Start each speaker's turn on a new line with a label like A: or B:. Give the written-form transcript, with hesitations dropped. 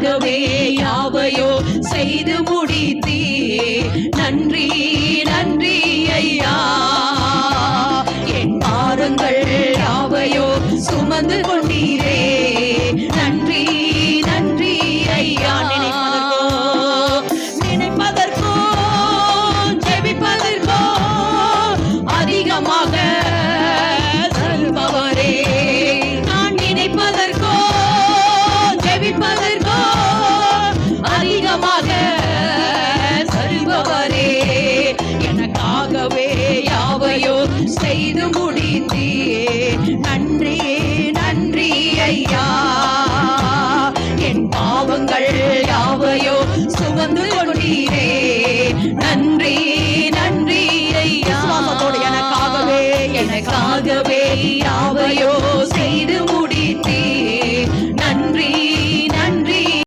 A: எனக்காகவே யாவையோ செய்து முடித்தீ. நன்றி நன்றி ஐயா. என் பாரங்கள் யாவையோ சுமந்து கொண்டீரே. நன்றி நன்றி ஐயா. நினைப்பதற்கோ ஜெபிப்பதற்கோ அதிகமாக தருபவரே. நான் நினைப்பதற்கோ ஜெபிப்பதற்கோ அதிகமாக தருபவரே. எனக்காகவே யாவையோ செய்து முடித்தீ. நன்றி நன்றி ஐயா. என் பாவங்கள் யாவையோ சுமந்து கொண்டீரே. நன்றி